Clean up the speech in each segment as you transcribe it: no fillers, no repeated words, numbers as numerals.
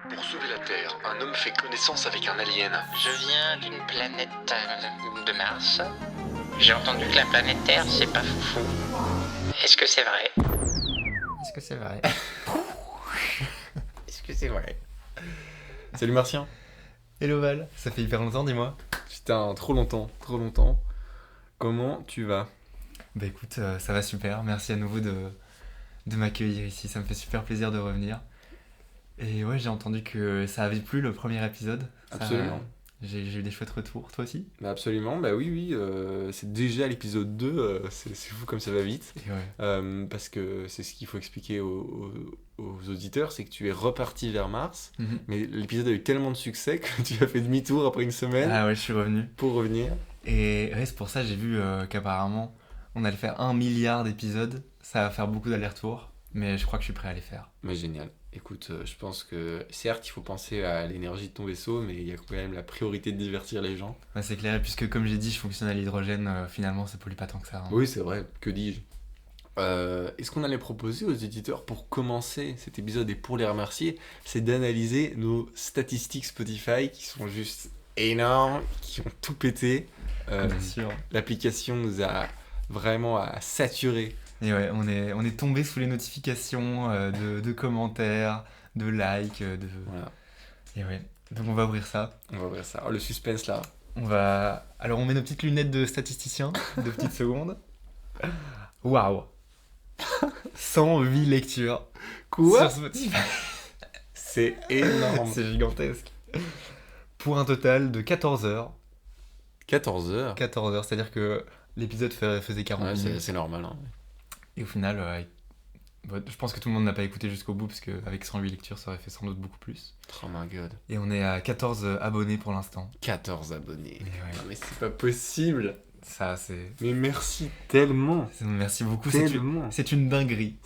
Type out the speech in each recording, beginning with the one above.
Pour sauver la Terre, un homme fait connaissance avec un alien. Je viens d'une planète de Mars. J'ai entendu que la planète Terre, c'est pas foufou. Est-ce que c'est vrai? Est-ce que c'est vrai? Est-ce que c'est vrai? Salut Martien. Hello Val, ça fait hyper longtemps, dis-moi. Putain, trop longtemps. Comment tu vas? Bah écoute, ça va super, merci à nouveau de m'accueillir ici, ça me fait super plaisir de revenir. Et ouais, j'ai entendu que ça avait plu le premier épisode. Absolument. J'ai eu des chouettes retours, toi aussi? Bah absolument, bah oui, c'est déjà l'épisode 2, c'est fou comme ça va vite. Et ouais. Parce que c'est ce qu'il faut expliquer aux auditeurs, c'est que tu es reparti vers Mars, mais l'épisode a eu tellement de succès que tu as fait demi-tour après une semaine Ah ouais, je suis revenu. pour revenir. Et ouais, c'est pour ça j'ai vu qu'apparemment on allait faire 1 milliard d'épisodes, ça va faire beaucoup d'allers-retours, mais je crois que je suis prêt à les faire. Mais génial. Écoute, je pense que certes, il faut penser à l'énergie de ton vaisseau, mais il y a quand même la priorité de divertir les gens. Ouais, c'est clair, et puisque comme j'ai dit, je fonctionne à l'hydrogène, finalement ça pollue pas tant que ça. Hein. Oui, c'est vrai, que dis-je. Est-ce qu'on allait proposer aux éditeurs, pour commencer cet épisode et pour les remercier, c'est d'analyser nos statistiques Spotify qui sont juste énormes, qui ont tout pété. Bien sûr. L'application nous a vraiment saturé. Et ouais, on est tombé sous les notifications de commentaires, de likes, Voilà, Et ouais, donc on va ouvrir ça. on va ouvrir ça. Oh, le suspense là. Alors on met nos petites lunettes de statisticien, 2 petites secondes. Waouh 108 lectures Quoi? sur Spotify. C'est énorme. C'est gigantesque. Pour un total de 14 heures. 14 heures. 14 heures, c'est-à-dire que l'épisode faisait 40 Ouais, minutes. c'est normal. Hein. Et au final, je pense que tout le monde n'a pas écouté jusqu'au bout, parce qu'avec 108 lectures, ça aurait fait sans doute beaucoup plus. Oh my god. Et on est à 14 abonnés pour l'instant. 14 abonnés. Et ouais, Non, mais c'est pas possible. ça c'est... Mais merci tellement. Merci beaucoup, Tellement. c'est une dinguerie.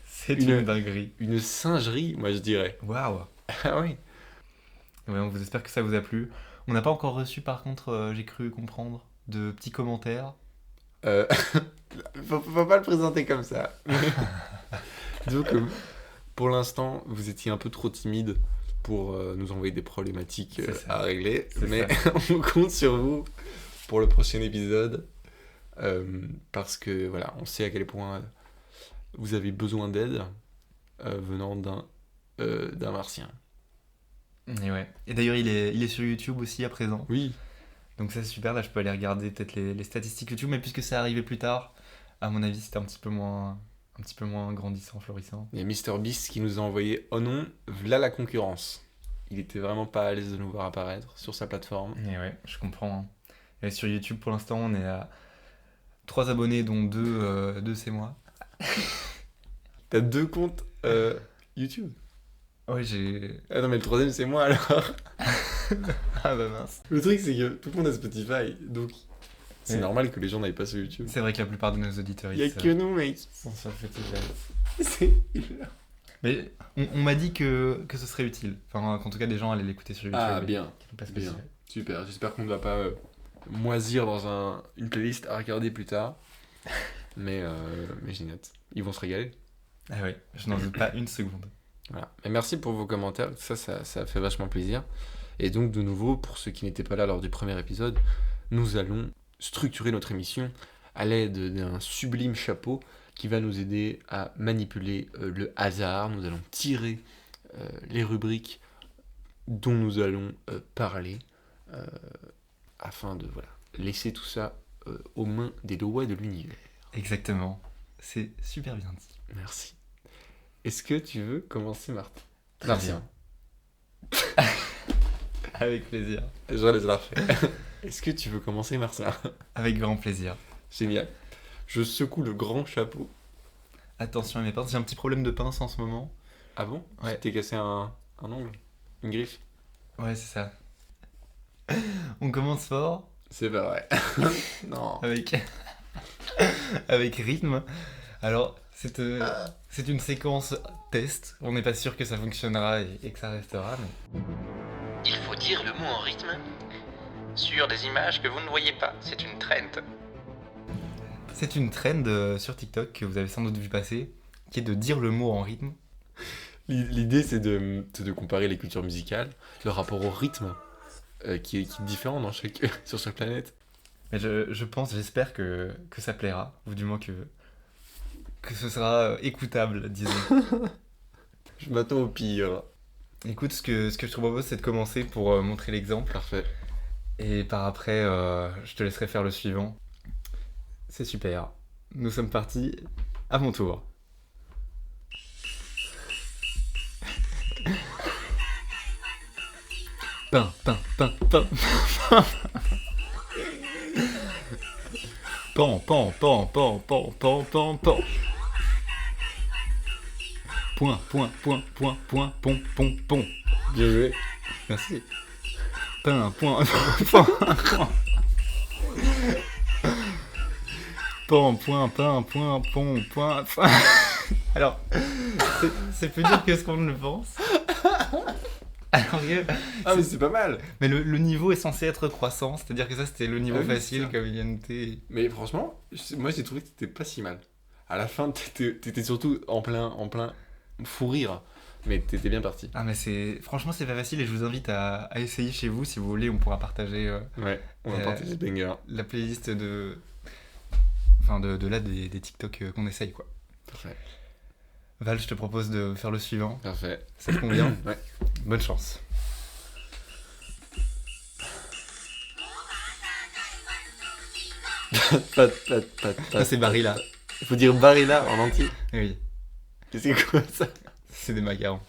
C'est Une- une dinguerie. Une singerie, moi je dirais. Waouh. Ah oui. Ouais, on vous espère que ça vous a plu. On n'a pas encore reçu, par contre, j'ai cru comprendre, de petits commentaires. Faut pas le présenter comme ça. Disons que pour l'instant, vous étiez un peu trop timide pour nous envoyer des problématiques C'est ça. à régler. C'est Mais ça. on compte sur vous pour le prochain épisode. Parce que voilà, on sait à quel point vous avez besoin d'aide venant d'un martien. Et ouais. Et d'ailleurs, il est sur YouTube aussi à présent. Oui. Donc ça c'est super, là je peux aller regarder peut-être les statistiques YouTube, mais puisque c'est arrivé plus tard, à mon avis c'était un petit peu moins grandissant, florissant. Il y a MrBeast qui nous a envoyé « Oh non, v'là la concurrence ». Il était vraiment pas à l'aise de nous voir apparaître sur sa plateforme. Et ouais, je comprends. Hein. Et sur YouTube pour l'instant on est à 3 abonnés, dont 2 c'est moi. T'as 2 comptes YouTube. Ouais, j'ai... Ah non mais le troisième c'est moi alors. Ah bah mince. Le truc c'est que tout le monde a Spotify, donc c'est Ouais. normal que les gens n'aillent pas sur YouTube. C'est vrai que la plupart de nos auditeurs Il y a que nous mec. sont sur Spotify. C'est... Mais on m'a dit que ce serait utile. Enfin, qu'en tout cas des gens allaient l'écouter sur YouTube. Ah et bien, qu'ils n'ont pas bien. Spotify. Super, j'espère qu'on ne va pas moisir dans une playlist à regarder plus tard. Mais j'ai note. Ils vont se régaler. Ah ouais, je n'en doute pas une seconde. Voilà. Et merci pour vos commentaires, ça fait vachement plaisir. Et donc de nouveau, pour ceux qui n'étaient pas là lors du premier épisode, nous allons structurer notre émission à l'aide d'un sublime chapeau qui va nous aider à manipuler le hasard. Nous allons tirer les rubriques dont nous allons parler afin de laisser tout ça aux mains des lois de l'univers. Exactement. C'est super bien dit. Merci. Est-ce que tu veux commencer, Martin? Très bien. Avec plaisir. Je laisse la refaire. Est-ce que tu veux commencer, Martin? Avec grand plaisir. Génial. Je secoue le grand chapeau. Attention à mes pinces, j'ai un petit problème de pince en ce moment. Ah bon? Ouais. Tu t'es cassé un ongle? Une griffe? Ouais, c'est ça. On commence fort C'est pas vrai. Non. avec avec rythme. Alors, c'est une séquence test. On n'est pas sûr que ça fonctionnera et que ça restera, mais... Il faut dire le mot en rythme sur des images que vous ne voyez pas. C'est une trend. C'est une trend sur TikTok que vous avez sans doute vu passer, qui est de dire le mot en rythme. L'idée, c'est de comparer les cultures musicales, le rapport au rythme, qui est différent sur chaque planète. Mais j'espère que ça plaira, ou du moins que ce sera écoutable, disons. Je m'attends au pire. Écoute, ce que je te propose, c'est de commencer pour montrer l'exemple. Parfait. Et par après, je te laisserai faire le suivant. C'est super. Nous sommes partis à mon tour. Pain, pain, pain, pain. Pan, pan, pan, pan, pan, pan, pan, pan. Point, point, point, point, point, pon, pon, pon. Bien joué. Merci. Pain, point, point, point. Pan, point, pain, point, pon, point, point. Alors, c'est plus dur que ce qu'on ne pense. Alors que... Ah, mais c'est pas mal. Mais le niveau est censé être croissant, c'est-à-dire que ça c'était le niveau Ah oui, facile c'est ça. comme il y a noté. Mais franchement, moi j'ai trouvé que c'était pas si mal. À la fin, t'étais surtout en plein fou rire. Mais t'étais bien parti. Ah mais franchement c'est pas facile et je vous invite à essayer chez vous si vous voulez, on pourra partager Ouais, on va partager ce banger. la playlist de là des TikTok qu'on essaye quoi. Parfait. Val, je te propose de faire le suivant, Parfait. ça te convient? Ouais. Bonne chance. Ça c'est Barilla. Il faut dire Barilla en entier. Oui, C'est quoi ça? c'est des macarons.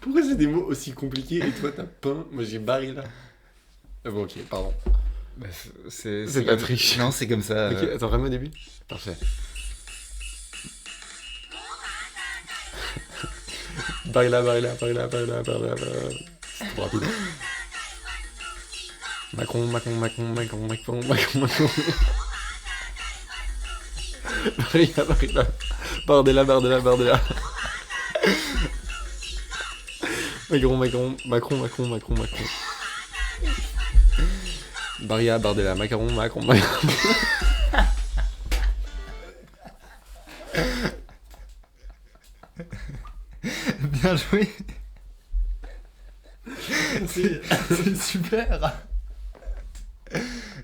Pourquoi c'est des mots aussi compliqués et toi t'as pain, moi j'ai Barilla? Ah bon, ok, pardon. Bah, C'est de la triche. Non, c'est comme ça. Ok, attends, vraiment au début? Parfait. Barilla, Barilla, Barilla, Barilla, Barilla, Barilla. C'est trop rapide. Macron, Macron, Macron, Macron, Macron, Macron, Macron. Barilla, Barilla. Bardella, Bardella, Bardella. Macron, Macron, Macron, Macron, Macron, Macron. Barilla, Bardella, Macaron, Macron, Macron. Bien joué. C'est super.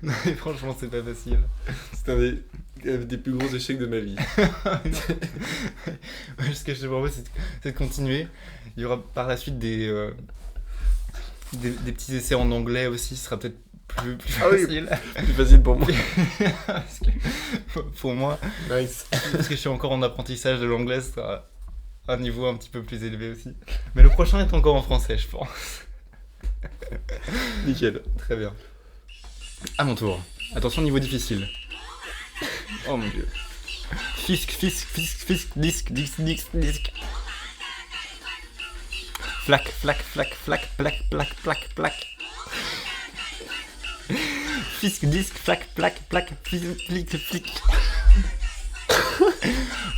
Non mais franchement c'est pas facile. C'est un des plus gros échecs de ma vie. Ouais, ce que je te propose c'est de continuer. Il y aura par la suite des petits essais en anglais aussi, ce sera peut-être plus Ah oui. facile. Plus facile pour moi. Parce que, pour moi, Nice. parce que je suis encore en apprentissage de l'anglais, ce sera un niveau un petit peu plus élevé aussi. Mais le prochain est encore en français, je pense. Nickel. Très bien. À mon tour. Attention, niveau difficile. Oh mon dieu. Fisc, fisc, fisc, fisc, disque, disque, disque, disque. Flac, flac, flac, flac, plac, plac, plac, plac. Fisc, disque, flac, plac, plac, flic, flic, flic.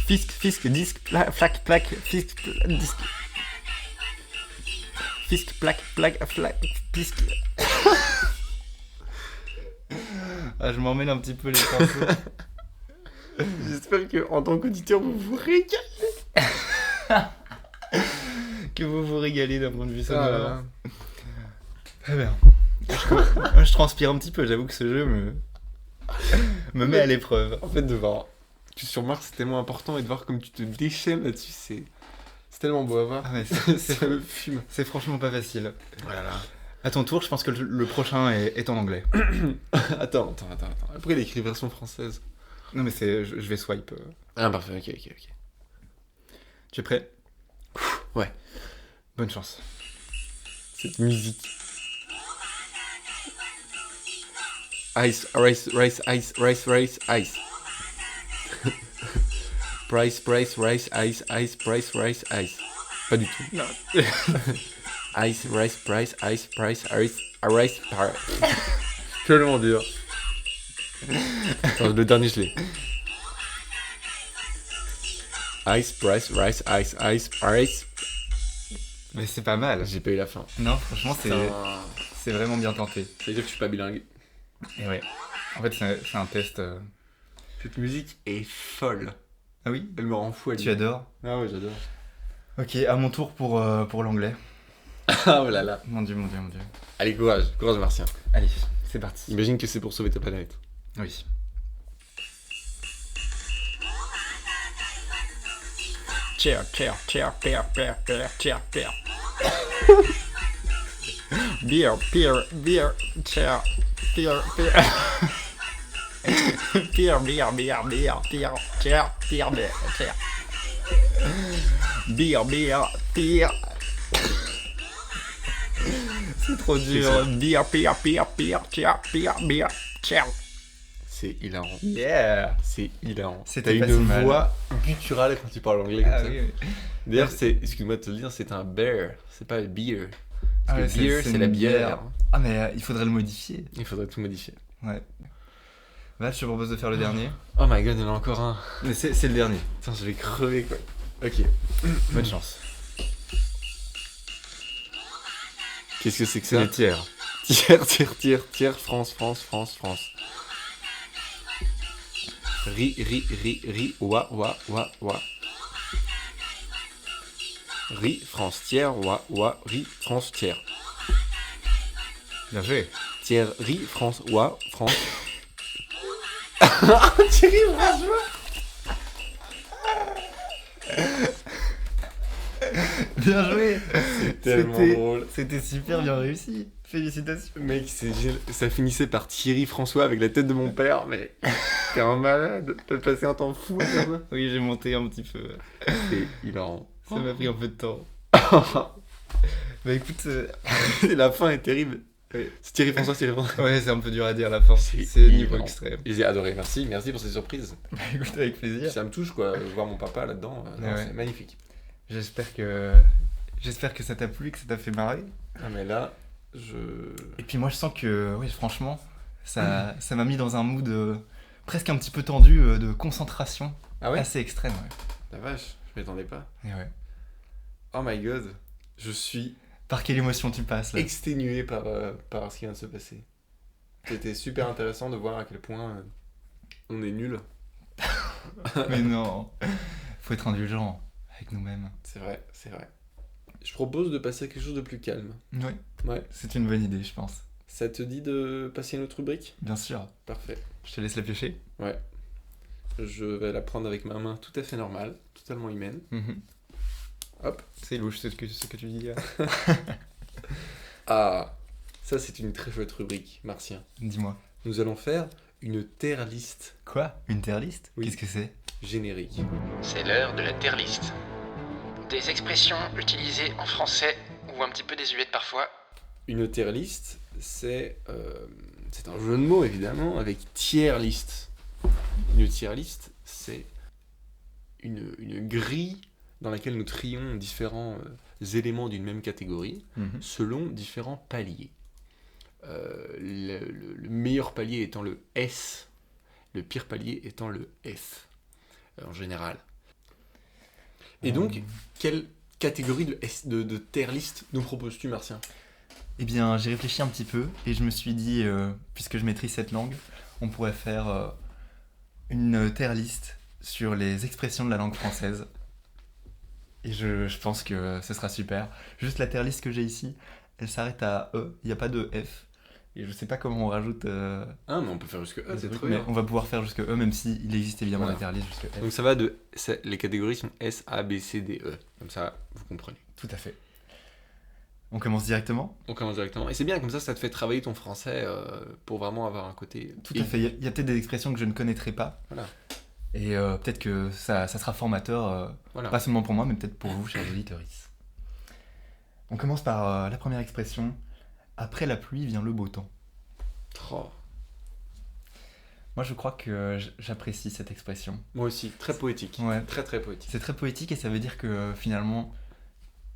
Fisc, fisc, disque, flac, plac, fisc, disque. Fisc, plac, plac, flac, fisc. Ah, je m'en mêle un petit peu les pinceaux. J'espère que en tant qu'auditeur, vous vous régalez. Que vous vous régalez d'un point de vue sonore. Ah. Très bien. Je transpire un petit peu, j'avoue que ce jeu me met à l'épreuve. En fait, de voir que sur Mars, c'est tellement important et de voir comme tu te déchaînes là-dessus, c'est tellement beau à voir. Ah, mais Ça me fume. c'est franchement pas facile. Voilà. À ton tour, je pense que le prochain est en anglais. Attends. Après, il écrit version française. Non mais je vais swipe. Ah, parfait, ok. Tu es prêt? Ouais. Bonne chance. Cette musique. Ice, rice, ice, rice, ice. Price, rice, ice, price, rice, ice. Pas du tout. Non. Ice, rice, price, ice, rice, tellement dur. Attends, le dernier, je l'ai. Ice, price, rice, ice, price. Mais c'est pas mal. J'ai pas eu la fin. Non, franchement, c'est vraiment bien tenté. Ça veut dire que je suis pas bilingue. Et ouais. En fait, c'est un test. Cette musique est folle. Ah oui? Elle me rend fou, elle. Tu adores? Ah ouais, j'adore. Ok, à mon tour pour l'anglais. Ah oh là là. Mon dieu, mon dieu, mon dieu. Allez, courage, courage Martien. Allez, c'est parti. Imagine que c'est pour sauver ta planète. Oui. Cheer, cheer, cheer, beer, beer, beer, cheer, beer. Beer, beer, beer, cheer, beer, beer. Beer, beer, beer, beer, beer, cheer, beer, beer, cheer. Beer, beer, beer. C'est trop dur. Beer, beer, beer, beer, cheer, beer, beer, cheer. C'est hilarant. Yeah. C'est hilarant. C'était T'as pas une si mal. voix gutturale quand tu parles anglais comme Ah ça. oui, oui. D'ailleurs, excuse-moi de te le dire, c'est un beer, c'est pas beer. Ah Parce ouais, que beer, c'est une la bière. Ah mais il faudrait le modifier. Il faudrait tout modifier. Ouais. Bah, je te propose de faire le dernier. Oh my god, il y en a encore un. Mais c'est le dernier. Putain, je vais crever quoi. Ok. Bonne chance. Qu'est-ce que c'est que C'est ça? les tiers. Tiers, France. Ri, wa. Ri, France, tiers, wa, ri, France, tiers. Bien joué. Tiers, ri, France, wa, France. Thierry, franchement. Bien joué. C'est tellement drôle. C'était super bien réussi. Félicitations. Mec, ça finissait par Thierry François avec la tête de mon père, mais t'es un malade. T'as passé un temps fou à faire ça. Oui, j'ai monté un petit peu. C'est hilarant. Ça m'a pris un peu de temps. Bah écoute, La fin est terrible. Oui. C'est Thierry François. ouais, c'est un peu dur à dire à la fin. C'est C'est niveau hilarant. extrême. J'ai adoré, merci pour ces surprises. Bah écoute, avec plaisir. Ça me touche quoi, voir mon papa là-dedans, non, Ouais. c'est magnifique. J'espère que ça t'a plu, que ça t'a fait marrer. Ah mais là, Et puis moi, je sens que, oui, franchement, ça m'a mis dans un mood presque un petit peu tendu de concentration. Ah ouais? Assez extrême, ouais. La vache, je m'attendais pas. Et ouais. Oh my god, je suis Par quelle émotion tu passes là? exténué par ce qui vient de se passer. C'était super intéressant de voir à quel point on est nul. Mais non, faut être indulgent avec nous-mêmes. C'est vrai. Je propose de passer à quelque chose de plus calme. Oui, Ouais. c'est une bonne idée, je pense. Ça te dit de passer à une autre rubrique? Bien sûr. Parfait. Je te laisse la piocher. Ouais. Je vais la prendre avec ma main tout à fait normale, totalement humaine. Hop. C'est louche ce que tu dis. Ah, ça c'est une très chouette rubrique, Martien. Dis-moi. Nous allons faire une tier list Quoi? Une tier list? Oui. Qu'est-ce que c'est? générique. C'est l'heure de la tier list. Des expressions utilisées en français ou un petit peu désuètes parfois. Une tier list, c'est un jeu de mots évidemment avec tier list. Une tier list, c'est une grille dans laquelle nous trions différents éléments d'une même catégorie selon différents paliers. Le meilleur palier étant le S, le pire palier étant le F, en général. Et donc, quelle catégorie de tier list nous proposes-tu, Martien? Eh bien, j'ai réfléchi un petit peu et je me suis dit, puisque je maîtrise cette langue, on pourrait faire une tier list sur les expressions de la langue française. Et je pense que ce sera super. Juste la tier list que j'ai ici, elle s'arrête à E, il n'y a pas de F. Et je sais pas comment on rajoute... Ah, mais on peut faire jusque E, des c'est trucs, trop mais bien. on va pouvoir faire jusque E, même s'il existe évidemment Voilà. la tier list jusque F. Donc ça va les catégories sont S, A, B, C, D, E. Comme ça, vous comprenez. Tout à fait. On commence directement? On commence directement. Et c'est bien, comme ça te fait travailler ton français pour vraiment avoir un côté... Tout à fait. Il y a peut-être des expressions que je ne connaîtrai pas. Voilà. Et peut-être que ça sera formateur, Voilà. pas seulement pour moi, mais peut-être pour vous, chers auditeurs. On commence par la première expression. Après la pluie vient le beau temps. Oh. Moi, je crois que j'apprécie cette expression. Moi aussi, très poétique. Ouais. Très très poétique. C'est très poétique et ça veut dire que finalement,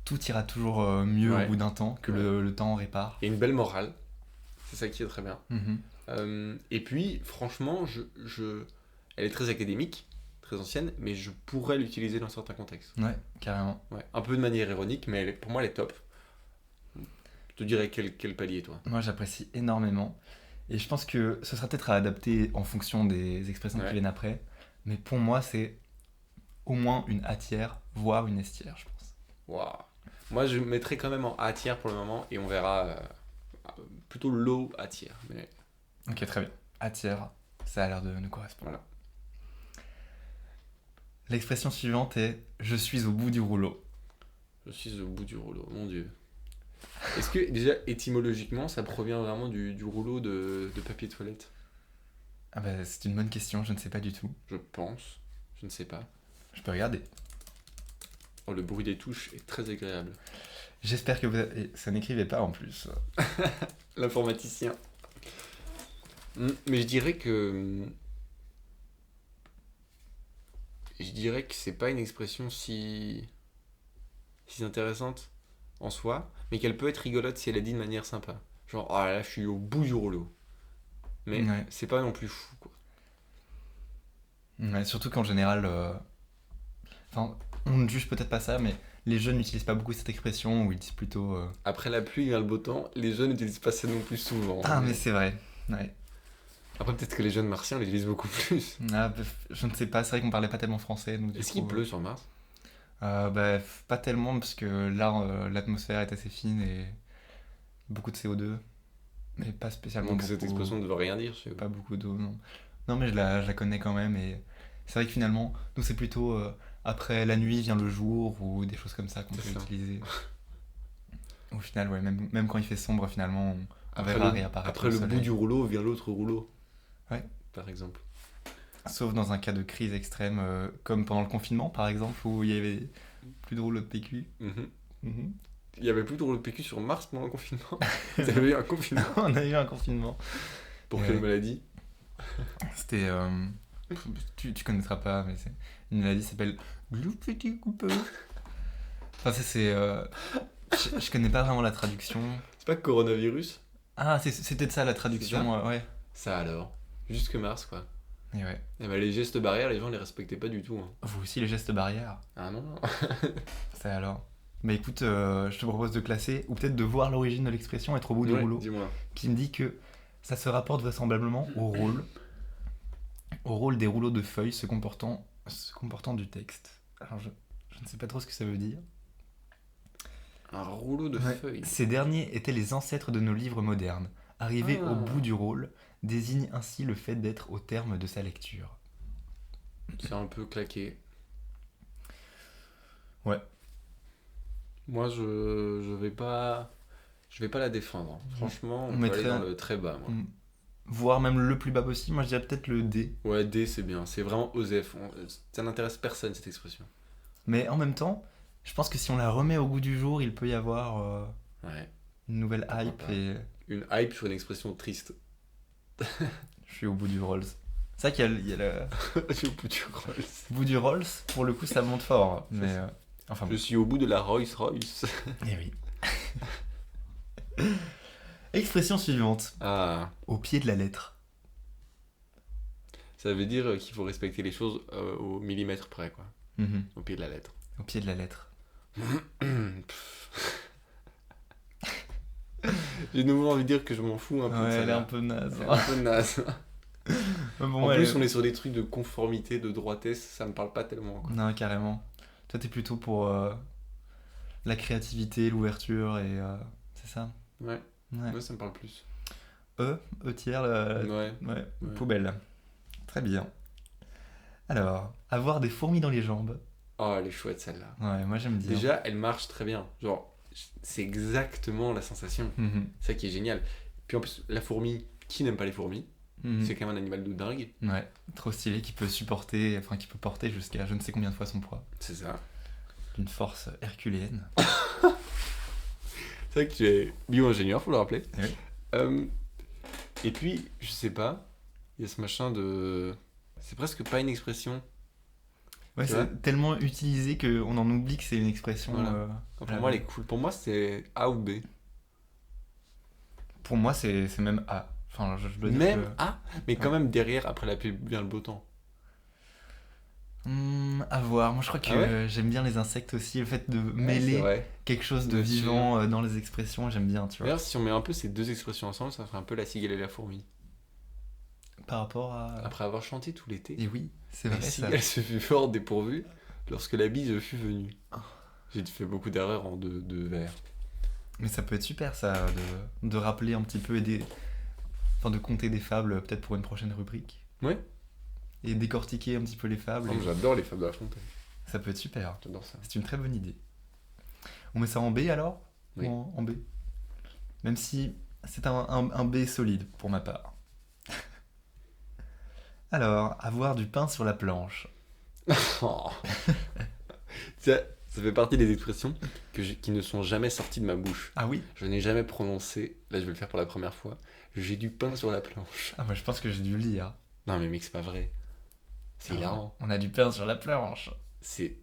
tout ira toujours mieux Ouais. au bout d'un temps, que Ouais. le temps répare. Et une belle morale. C'est ça qui est très bien. Mhm. Et puis, franchement, elle est très académique, très ancienne, mais je pourrais l'utiliser dans certains contextes. Ouais, carrément. Ouais. Un peu de manière ironique, mais pour moi, elle est top. Je te dirais quel palier, toi? Moi, j'apprécie énormément. Et je pense que ce sera peut-être à adapter en fonction des expressions Ouais. qui viennent après. Mais pour moi, c'est au moins une hâtière, voire une estière, je pense. Waouh. Moi, je mettrais quand même en A tiers pour le moment et on verra plutôt low A tiers. Mais Ok, très bien. Hâtière, ça a l'air de nous correspondre. voilà. L'expression suivante est « je suis au bout du rouleau Je suis au bout du rouleau, mon dieu. Est-ce que déjà étymologiquement ça provient vraiment du rouleau de papier toilette ? ». Ah bah, c'est une bonne question, je ne sais pas du tout. Je pense. Je ne sais pas. Je peux regarder. Oh, le bruit des touches est très agréable. J'espère que vous... et ça n'écrivait pas en plus. L'informaticien. Mais je dirais que. Je dirais que c'est pas une expression si intéressante en soi, mais qu'elle peut être rigolote si elle est dit de manière sympa. Genre, ah là, je suis au bout du rouleau. Mais Ouais. c'est pas non plus fou, quoi. Ouais, surtout qu'en général... Enfin, on ne juge peut-être pas ça, mais les jeunes n'utilisent pas beaucoup cette expression, ou ils disent plutôt... Après la pluie vient le beau temps, les jeunes n'utilisent pas ça non plus souvent. Ah, mais c'est vrai. Ouais. Après, peut-être que les jeunes martiens l'utilisent beaucoup plus. Ah, bah, je ne sais pas, c'est vrai qu'on parlait pas tellement français. Donc, du Est-ce qu'il coup, pleut sur Mars ? bah, pas tellement, parce que là, l'atmosphère est assez fine et beaucoup de CO2, mais pas spécialement Donc beaucoup. cette expression ne veut rien dire chez vous. Pas beaucoup d'eau, non. Non, mais je la connais quand même, et c'est vrai que finalement, nous, c'est plutôt après la nuit vient le jour, ou des choses comme ça qu'on peut C'est ça. utiliser. Au final, ouais, même quand il fait sombre, finalement, on Après verra le, réapparaître après le le soleil. bout du rouleau vient l'autre rouleau. Ouais. Par exemple. Sauf dans un cas de crise extrême, comme pendant le confinement, par exemple, où il y avait plus de rouleaux de PQ. Mhm. Mhm. Il y avait plus de rouleau de PQ sur Mars pendant le confinement. Vous avez eu un confinement. On a eu un confinement. Pour Ouais. quelle maladie ? C'était. Tu connaîtras pas, mais c'est une maladie qui s'appelle Glou petit coupeux. Enfin, ça, c'est. Je connais pas vraiment la traduction. C'est pas coronavirus ? Ah, c'est peut-être ça la traduction, ouais. Ça alors. Jusque Mars, quoi. Et ouais. Et bah, les gestes barrières, les gens les respectaient pas du tout. Hein. Vous aussi, les gestes barrières. Ah non, non. Ça alors. Bah écoute, je te propose de classer, ou peut-être de voir l'origine de l'expression être au bout du Ouais, rouleau, dis-moi. qui me dit que ça se rapporte vraisemblablement au rôle des rouleaux de feuilles se comportant du texte. Alors je ne sais pas trop ce que ça veut dire. Un rouleau de Ouais. feuilles. Ces derniers étaient les ancêtres de nos livres modernes. Arriver Ah. au bout du rôle désigne ainsi le fait d'être au terme de sa lecture. C'est un peu claqué. Ouais. Moi, je vais pas la défendre. Franchement, on peut mettrait aller dans un- le très bas, moi. Voire même le plus bas possible, moi je dirais peut-être le D. Ouais, D, c'est bien. C'est vraiment OSEF. Ça n'intéresse personne, cette expression. Mais en même temps, je pense que si on la remet au goût du jour, il peut y avoir Ouais. une nouvelle hype Pourquoi pas. et Une hype sur une expression triste. je suis au bout du Rolls. C'est vrai qu'il y a le Je suis au bout du Rolls. bout du Rolls, pour le coup ça monte fort. Mais ça. enfin Je bon. suis au bout de la Rolls-Royce. Eh oui. Expression suivante. Ah, Au pied de la lettre. ça veut dire qu'il faut respecter les choses au millimètre près, quoi. Mhm. Au pied de la lettre. Au pied de la lettre. J'ai de nouveau envie de dire que je m'en fous un peu de Ouais, ça. elle est un peu naze. Elle est un peu naze. Bon, En elle plus, est- on est sur des trucs de conformité, de droitesse, ça me parle pas tellement, quoi. Non, carrément. Toi, t'es plutôt pour la créativité, l'ouverture et. C'est ça. Ouais, Ouais. moi ça me parle plus. E tiers, Ouais. ouais, Ouais. poubelle. Très bien. Alors, avoir des fourmis dans les jambes. Oh, elle est chouette celle-là. Ouais, moi j'aime bien. Déjà, elle marche très bien. Genre, c'est exactement la sensation. Mhm. C'est ça qui est génial. Puis en plus, la fourmi, qui n'aime pas les fourmis ? Mhm. C'est quand même un animal de dingue. Ouais, trop stylé, qui peut supporter, enfin qui peut porter jusqu'à je ne sais combien de fois son poids. C'est ça. D'une force herculéenne. C'est vrai que tu es bio-ingénieur, faut le rappeler. Oui. Et puis, je sais pas, il y a ce machin de... C'est presque pas une expression. Ouais, Tu vois c'est tellement utilisé qu'on en oublie que c'est une expression. Voilà. Pour moi, elle est cool. Pour moi, c'est A ou B. Pour moi, c'est même A. Enfin, je dois dire Même que... A, mais quand même derrière, après la pluie vient le beau temps. À voir. Moi, je crois que Ah ouais j'aime bien les insectes aussi. Le fait de C'est mêler vrai. quelque chose de Bien sûr. vivant dans les expressions, j'aime bien, tu vois. D'ailleurs, si on met un peu ces deux expressions ensemble, ça ferait un peu la cigale et la fourmi. Par rapport à... Après avoir chanté tout l'été, Et oui, c'est la vrai ça. cigale se fut fort dépourvue. lorsque la bise fut venue. J'ai fait beaucoup d'erreurs en de vers. Mais ça peut être super, ça, de rappeler un petit peu enfin, de conter des fables, peut-être pour une prochaine rubrique. Ouais. Et décortiquer un petit peu les fables. Oh, j'adore les fables de La Fontaine. Ça peut être super. J'adore ça. C'est une très bonne idée. On met ça en B alors? Oui. Ou en B? Même si c'est un B solide pour ma part. Alors, avoir du pain sur la planche. Oh. ça fait partie des expressions qui ne sont jamais sorties de ma bouche. Ah oui? Je n'ai jamais prononcé, là je vais le faire pour la première fois, j'ai du pain sur la planche. Ah, moi je pense que j'ai dû lire. Non mais mec, c'est pas vrai. C'est hilarant. On a du pain sur la planche. C'est...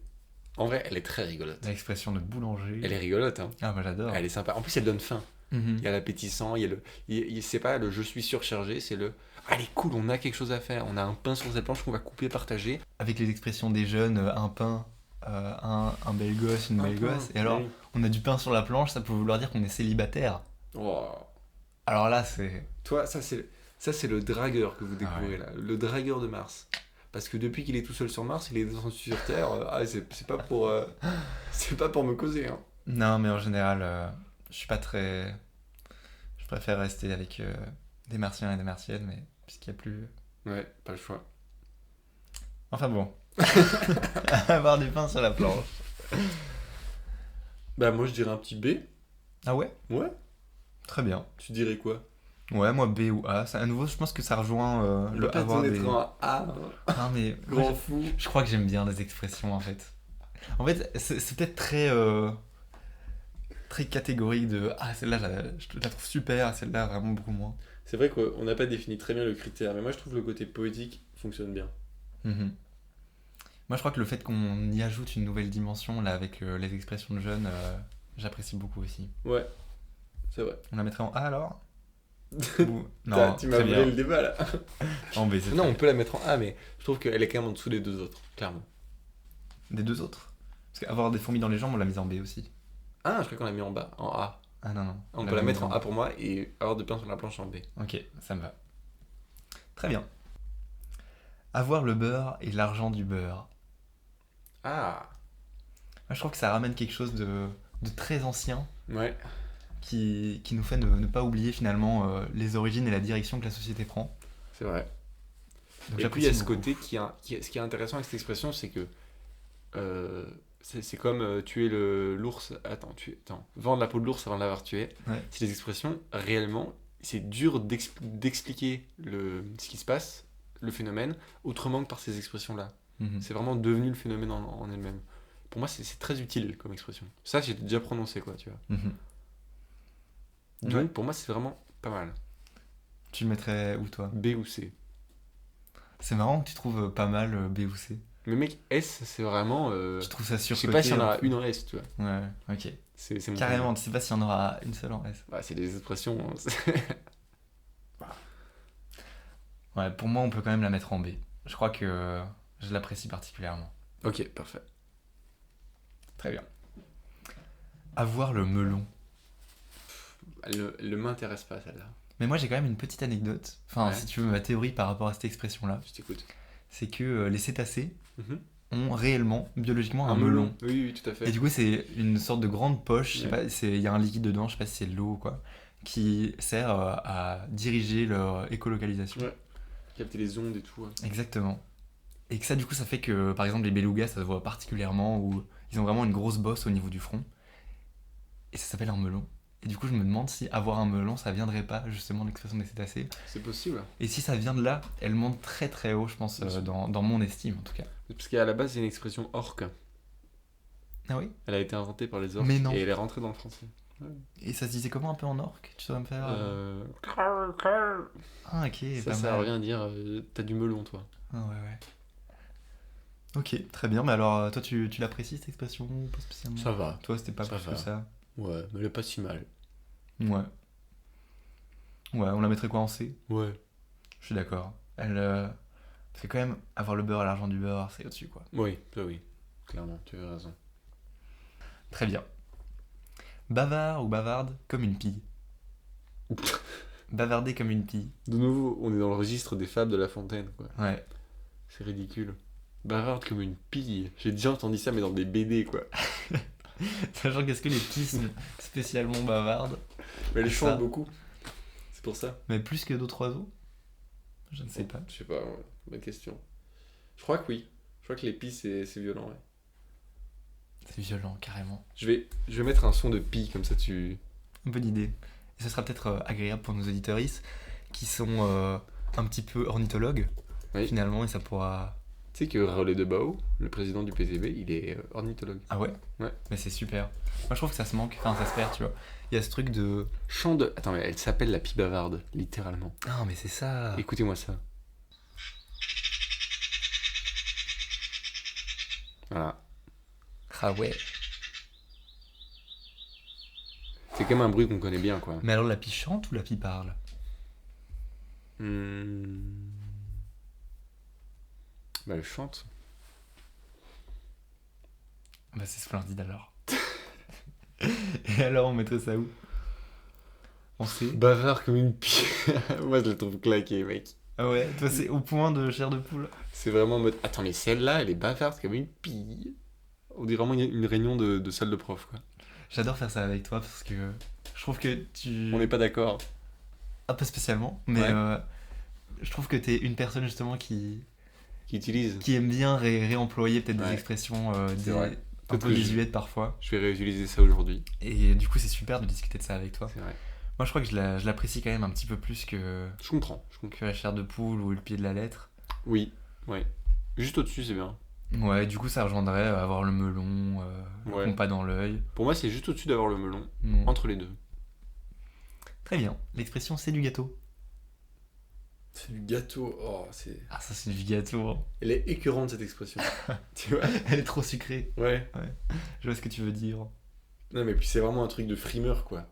En vrai, elle est très rigolote. L'expression de boulanger. Elle est rigolote, hein. Ah, moi j'adore. Elle est sympa. En plus, elle donne faim. Mhm. Il y a l'appétissant, il y a c'est pas le je suis surchargé, c'est le allez cool, on a quelque chose à faire, on a un pain sur cette planche qu'on va couper, partager. Avec les expressions des jeunes, un pain, un bel gosse, une belle gosse. Et alors, Oui. on a du pain sur la planche, ça peut vouloir dire qu'on est célibataire. Oh. Alors là, c'est... Toi, ça c'est le dragueur que vous découvrez Ah là, le dragueur de Mars. Parce que depuis qu'il est tout seul sur Mars, il est descendu sur Terre. C'est pas pour c'est pas pour me causer. Hein. Non, mais en général, je suis pas très... Je préfère rester avec des martiens et des martiennes, mais puisqu'il n'y a plus... Ouais, pas le choix. Enfin bon. Avoir du pain sur la planche. Bah moi je dirais un petit B. Ah ouais? Ouais. Très bien. Tu dirais quoi? Ouais, moi B ou A. À nouveau, je pense que ça rejoint On le peut pas avoir te des... mettre un A. Ah, mais moi, Grand fou. je crois que j'aime bien les expressions en fait. En fait, c'est peut-être très catégorique de ah celle-là je la trouve super, celle-là vraiment beaucoup moins. C'est vrai qu'on n'a pas défini très bien le critère, mais moi je trouve le côté poétique fonctionne bien. Mhm. Moi je crois que le fait qu'on y ajoute une nouvelle dimension là avec les expressions de jeunes, j'apprécie beaucoup aussi. Ouais, c'est vrai. On la mettrait en A alors? Ou... Non, tu m'as très volé bien. le débat là. En B, c'est Non, très on peut la mettre en A, mais je trouve qu'elle est quand même en dessous des deux autres, clairement. bien. Des deux autres. Parce qu'avoir des fourmis dans les jambes, on l'a mise en B aussi. Ah, je crois qu'on l'a mis en bas, en A. Ah non, non. On l'a peut la mise mettre en A pour moi et avoir de pain sur la planche en B. Ok, ça me va. Très bien. Avoir le beurre et l'argent du beurre. Ah, Moi, je trouve que ça ramène quelque chose de très ancien ouais. qui nous fait ne pas oublier finalement les origines et la direction que la société prend. C'est vrai. Donc, Et puis il y a j'apprécie ce beaucoup. côté ce qui est intéressant avec cette expression, c'est que c'est comme tuer l'ours. Attends, vendre la peau de l'ours avant de l'avoir tué. Ouais. C'est des expressions réellement. C'est dur d'expliquer ce qui se passe, le phénomène, autrement que par ces expressions-là. Mhm. C'est vraiment devenu le phénomène en elle-même. Pour moi, c'est très utile comme expression. Ça, j'ai déjà prononcé, quoi, tu vois. Mhm. Donc, Ouais. pour moi, c'est vraiment pas mal. Tu le mettrais où toi? B ou C. C'est marrant que tu trouves pas mal B ou C. Mais mec, S, c'est vraiment. Je trouve ça Je surcoté. sais pas s'il y en un aura peu. une en S, tu vois. Ouais, ok. C'est mon Carrément, tu sais pas s'il y en aura une seule en S. Bah, c'est des expressions. Ouais, pour moi, on peut quand même la mettre en B. Je crois que je l'apprécie particulièrement. Ok, parfait. Très bien. Avoir le melon. Elle ne m'intéresse pas, celle-là. Mais moi, j'ai quand même une petite anecdote. Enfin, Ouais. si tu veux ma théorie par rapport à cette expression-là, Je t'écoute. c'est que les cétacés Mhm. ont réellement, biologiquement, un melon. Oui, oui, tout à fait. Et du coup, c'est une sorte de grande poche, je sais Ouais. pas, il y a un liquide dedans, je sais pas si c'est de l'eau ou quoi, qui sert à diriger leur écolocalisation. Ouais. Capter les ondes et tout. Ouais. Exactement. Et que ça, du coup, ça fait que, par exemple, les belugas, ça se voit particulièrement, où ils ont vraiment une grosse bosse au niveau du front. Et ça s'appelle un melon. Et du coup, je me demande si avoir un melon, ça viendrait pas justement de l'expression des cétacés. C'est possible. Et si ça vient de là, elle monte très très haut, je pense, Bien sûr. dans mon estime en tout cas. Parce qu'à la base, c'est une expression orque. Ah oui? Elle a été inventée par les orques. Mais non. Et elle est rentrée dans le français. Et ça se disait comment un peu en orque? Tu saurais me faire. Ah, ok, pas Ça mal. revient à dire t'as du melon, toi. Ah, ouais, ouais. Ok, très bien. Mais alors, toi, tu l'apprécies cette expression ou pas spécialement? Ça va. Toi, c'était pas Ça plus va. que ça. Ouais, mais elle est pas si mal. Ouais. Ouais, on la mettrait quoi en C? Ouais. Je suis d'accord. Elle. C'est quand même avoir le beurre à l'argent du beurre, c'est au-dessus quoi. Oui, ça oui. Clairement, tu as raison. Très bien. Bavard ou bavarde comme une pie. Bavarder comme une pie. De nouveau, on est dans le registre des fables de La Fontaine, quoi. Ouais. C'est ridicule. Bavarde comme une pille. J'ai déjà entendu ça, mais dans des BD, quoi. Sachant qu'est-ce que les pies sont spécialement bavardes, Mais elle Ça. chante beaucoup. C'est pour ça. mais plus que d'autres oiseaux? Je ne sais pas. Je sais pas, ouais. Bonne question. Je crois que oui. Je crois que les pies, c'est violent, ouais. C'est violent, carrément. Je vais mettre un son de pie, comme ça tu... Une bonne idée. Et ce sera peut-être agréable pour nos auditeuristes qui sont un petit peu ornithologues, Oui. finalement, et ça pourra... Tu sais que Rollet de Bao, le président du PTB, il est ornithologue. Ah ouais? Ouais. Mais c'est super. Moi, je trouve que ça se manque, enfin, ça se perd, tu vois. Il y a ce truc de... Chant de... Attends, mais elle s'appelle la pie bavarde, littéralement. Ah, mais c'est ça. Écoutez-moi ça. Voilà. Ah ouais. C'est quand même un bruit qu'on connaît bien, quoi. Mais alors, la pie chante ou la pie parle? Bah, elle chante. Bah, c'est splendide, alors. Et alors, on mettrait ça où? On sait. Bavard comme une pie. Moi, je la trouve claquée, mec. Ah ouais, toi, c'est au point de chair de poule. C'est vraiment en mode... Attends, mais celle-là, elle est bavarde comme une pie. On dirait vraiment une réunion de salle de prof, quoi. J'adore faire ça avec toi parce que je trouve que tu... On n'est pas d'accord. Ah, pas spécialement, mais Ouais. je trouve que t'es une personne justement qui Qui utilise. aime bien réemployer peut-être des Ouais. expressions vrai. un Peut-être peu que désuètes parfois. Je vais réutiliser ça aujourd'hui. Et du coup, c'est super de discuter de ça avec toi. C'est vrai. Moi, je crois que je l'apprécie quand même un petit peu plus que Je comprends. la chair de poule ou le pied de la lettre. Oui, ouais. Juste au-dessus, c'est bien. Ouais, du coup, ça rejoindrait avoir le melon, Ouais. le compas dans l'œil. Pour moi, c'est juste au-dessus d'avoir le melon. Non. Entre les deux. Très bien. L'expression c'est du gâteau. C'est du gâteau. Oh, c'est... Ah, ça, c'est du gâteau. Hein. Elle est écœurante, cette expression. Tu vois? Elle est trop sucrée. Ouais. Je vois ce que tu veux dire. Non, mais puis c'est vraiment un truc de frimeur, quoi.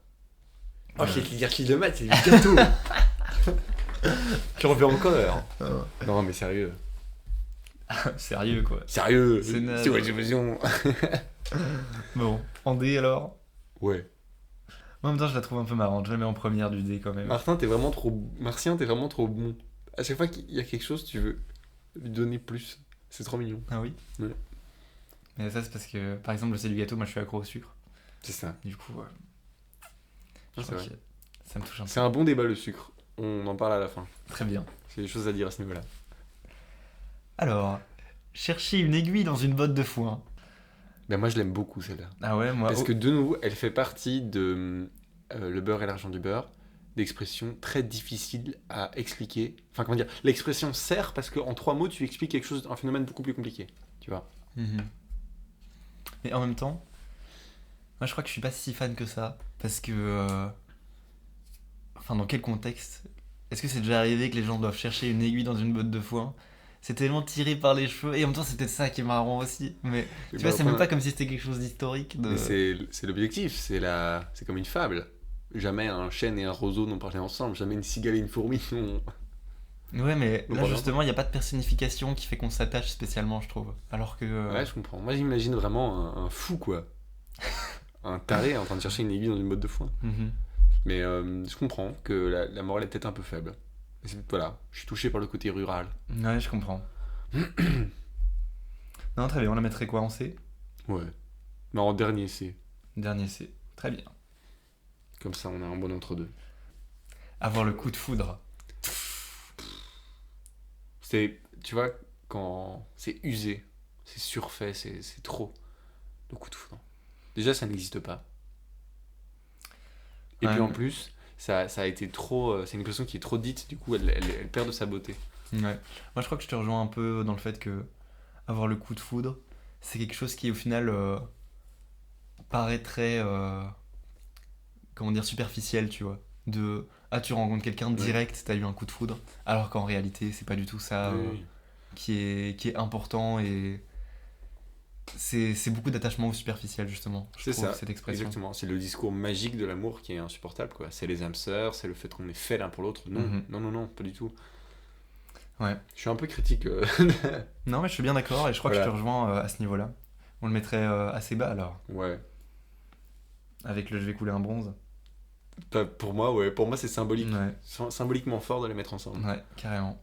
Oh, je sais te dire qu'il le met, c'est du gâteau. Tu en fais encore. Non, mais sérieux. Sérieux, quoi. Sérieux. C'est naze. C'est quoi l'expression? Bon, en D alors. Ouais. En même temps, je la trouve un peu marrante. Je la mets en première du D quand même. Martien, t'es vraiment trop bon. À chaque fois qu'il y a quelque chose, tu veux lui donner plus. C'est trop mignon. Ah oui? Ouais. Mais ça, c'est parce que, par exemple, le c'est du gâteau, moi je suis accro au sucre. C'est ça. Du coup, Ah, je c'est crois vrai. que ça me touche un peu. C'est un bon débat, le sucre. On en parle à la fin. Très bien. J'ai des choses à dire à ce niveau-là. Alors, chercher une aiguille dans une botte de foin. Ben moi, je l'aime beaucoup, celle-là. Ah ouais, moi. Parce que de nouveau, elle fait partie de le beurre et l'argent du beurre, d'expressions très difficiles à expliquer. Enfin, comment dire, l'expression sert parce qu'en 3 mots, tu expliques quelque chose, un phénomène beaucoup plus compliqué. Tu vois? Mhm. Mais en même temps, moi je crois que je suis pas si fan que ça. Parce que. Enfin, dans quel contexte? Est-ce que c'est déjà arrivé que les gens doivent chercher une aiguille dans une botte de foin? C'est tellement tiré par les cheveux. Et en même temps, c'était ça qui est marrant aussi. Mais tu vois, c'est même pas comme si c'était quelque chose d'historique. Mais c'est l'objectif, c'est comme une fable. Jamais un chêne et un roseau n'ont parlé ensemble, jamais une cigale et une fourmi n'ont... Ouais, mais Donc, là voilà. justement, il n'y a pas de personnification qui fait qu'on s'attache spécialement, je trouve. Alors que. Ouais, je comprends. Moi, j'imagine vraiment un fou, quoi. Un taré en train de chercher une aiguille dans une botte de foin. Mhm. Mais je comprends que la morale est peut-être un peu faible. Mais voilà, je suis touché par le côté rural. Ouais, je comprends. Non, très bien, on la mettrait quoi en C? Ouais. Mais en dernier, c'est... Dernier C. Très bien. Comme ça, on a un bon entre-deux. Avoir le coup de foudre. C'est, tu vois, quand c'est usé, c'est surfait, c'est trop. Le coup de foudre. Déjà, ça n'existe pas. Et Ouais, puis en mais- plus, ça a été trop... c'est une expression qui est trop dite, du coup, elle perd de sa beauté. Ouais. Moi, je crois que je te rejoins un peu dans le fait que avoir le coup de foudre, c'est quelque chose qui, au final, paraît très, comment dire, superficiel, tu vois. De, ah, tu rencontres quelqu'un direct, t'as eu un coup de foudre. Alors qu'en réalité, c'est pas du tout ça Oui. qui est important et c'est beaucoup d'attachement au superficiel, justement. Je C'est trouve, ça, cette expression. exactement. C'est le discours magique de l'amour qui est insupportable, quoi. C'est les âmes sœurs, c'est le fait qu'on est fait l'un pour l'autre. Non, Mhm. non, pas du tout. Ouais. Je suis un peu critique. Non, mais je suis bien d'accord et je crois Voilà. que je te rejoins à ce niveau-là. On le mettrait assez bas alors, Ouais. avec le je vais couler un bronze. Pour moi, ouais. Pour moi, c'est symbolique. Ouais, Symboliquement fort de les mettre ensemble. ouais, carrément.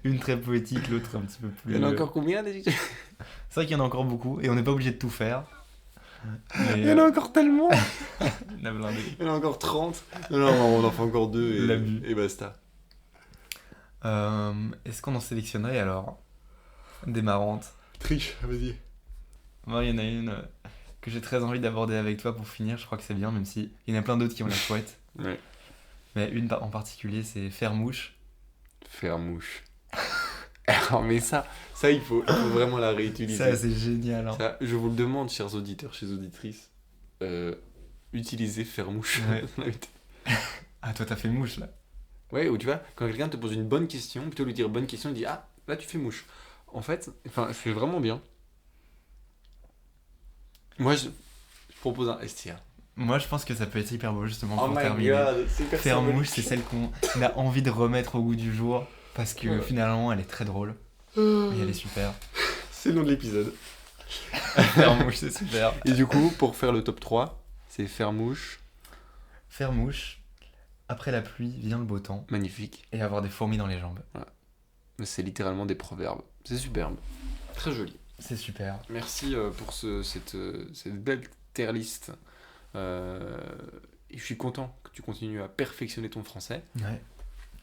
Une très poétique, l'autre un petit peu plus... Il y en a encore combien des C'est vrai qu'il y en a encore beaucoup, et on n'est pas obligé de tout faire. Mais, Il y en a encore tellement. il y en a blindé. Il y en a encore 30. Non, on en fait encore 2 L'abus. et basta. Est-ce qu'on en sélectionnerait alors des marrantes? Triche, vas-y. Moi, il y en a une que j'ai très envie d'aborder avec toi pour finir, je crois que c'est bien, même si il y en a plein d'autres qui ont l'air chouettes. Ouais. Mais une en particulier, c'est faire mouche. Faire mouche. Alors, mais ça il faut vraiment la réutiliser. Ça, c'est génial. Hein. Ça, je vous le demande, chers auditeurs, chers auditrices, utilisez faire mouche. Ouais. Ah, toi, t'as fait mouche là. Ouais, ou tu vois, quand quelqu'un te pose une bonne question, plutôt lui dire bonne question, il dit ah, là tu fais mouche. En fait, c'est vraiment bien. Moi, je propose un STR. Moi, je pense que ça peut être hyper beau justement Oh pour my terminer. god, c'est hyper Faire symbolique. mouche, c'est celle qu'on a envie de remettre au goût du jour parce que Ouais. finalement, elle est très drôle et elle est super. C'est le nom de l'épisode. Faire mouche, c'est super. Et du coup, pour faire le top 3, c'est faire mouche. Faire mouche, après la pluie vient le beau temps Magnifique. et avoir des fourmis dans les jambes. C'est littéralement des proverbes. C'est superbe. Très joli. C'est super. Merci pour cette belle tier list. Et je suis content que tu continues à perfectionner ton français. Ouais.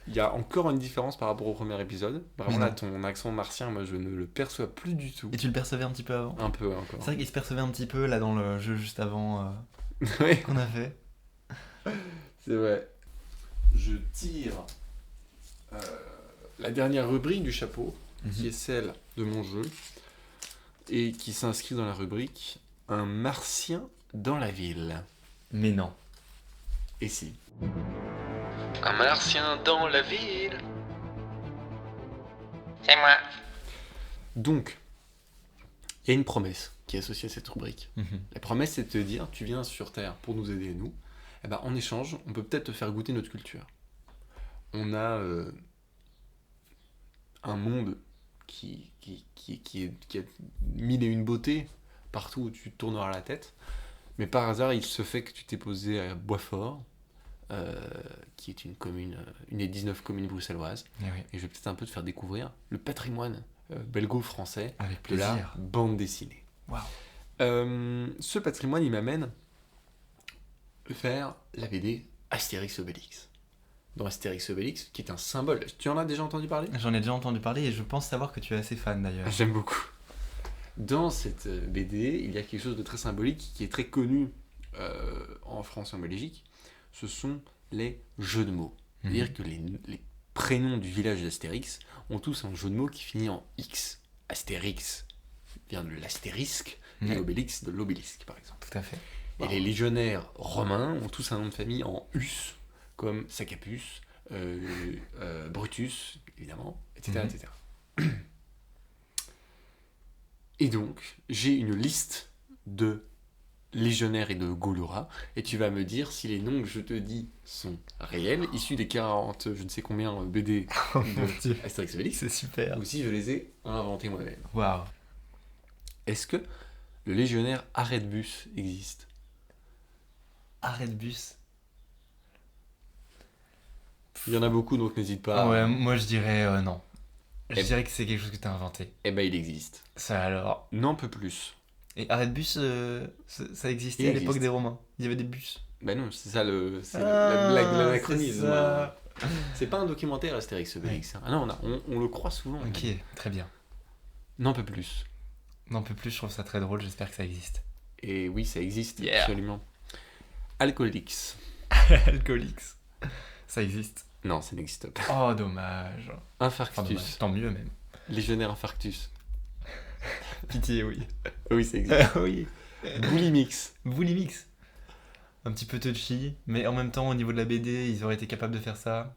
Il y a encore une différence par rapport au premier épisode. Vraiment Mais là, non. ton accent martien, moi je ne le perçois plus du tout. Et tu le percevais un petit peu avant? Un peu encore. C'est vrai qu'il se percevait un petit peu là dans le jeu juste avant Ouais, qu'on a fait. c'est vrai. Je tire la dernière rubrique du chapeau, qui est celle de mon jeu, et qui s'inscrit dans la rubrique Un martien dans la ville. Mais non. Et si? Un martien dans la ville. C'est moi. Donc, il y a une promesse qui est associée à cette rubrique. Mhm. La promesse, c'est de te dire, tu viens sur Terre pour nous aider, nous. Eh ben, en échange, on peut peut-être te faire goûter notre culture. On a un monde qui a mille et une beautés partout où tu tourneras la tête. Mais par hasard, il se fait que tu t'es posé à Boisfort, qui est une commune, une des 19 communes bruxelloises. Eh oui. Et je vais peut-être un peu te faire découvrir le patrimoine belgo-français Avec de la plaisir. bande dessinée. Waouh. Ce patrimoine, il m'amène vers la BD Astérix Obélix. Dans Astérix Obélix, qui est un symbole. Tu en as déjà entendu parler? J'en ai déjà entendu parler et je pense savoir que tu es assez fan d'ailleurs. J'aime beaucoup. Dans cette BD, il y a quelque chose de très symbolique qui est très connu en France et en Belgique. Ce sont les jeux de mots. C'est-à-dire que les prénoms du village d'Astérix ont tous un jeu de mots qui finit en X. Astérix vient de l'astérisque et Mhm. Obélix de l'obélisque, par exemple. Tout à fait. Et les légionnaires romains ont tous un nom de famille en us, comme Saccapus, Brutus, évidemment, etc. Mhm. etc. Et donc, j'ai une liste de légionnaires et de Gaulois, et tu vas me dire si les noms que je te dis sont réels, issus des 40, je ne sais combien BD Oh mon de dieu. Astérix et Obélix, C'est super. ou si je les ai inventés moi-même. Waouh. Est-ce que le légionnaire arrêt de bus existe? Arrêt de bus. Il y en a beaucoup, donc n'hésite pas. Ouais, moi je dirais non. Je Eh- dirais que c'est quelque chose que t'as inventé. Eh ben, il existe. Ça alors. N'en peut plus. Et arrêt de bus, ça existait Il à l'époque existe. des Romains. Il y avait des bus. Ben non, c'est ça c'est Ah, la blague, c'est l'anachronisme. ça. C'est pas un documentaire Astérix Obélix. Ah non, on le croit souvent. Ok, très bien. N'en peut plus. N'en peux plus, je trouve ça très drôle, j'espère que ça existe. Et oui, ça existe, Yeah. absolument. Alcoolix. Alcoolix. Ça existe. Non, ça n'existe pas. Oh, dommage. Enfin, Infarctus. dommage. Tant mieux même. Légionnaire infarctus. Pitié, oui. Oui, ça existe. oui. Boulimix. Boulimix. Un petit peu touchy, mais en même temps, au niveau de la BD, ils auraient été capables de faire ça.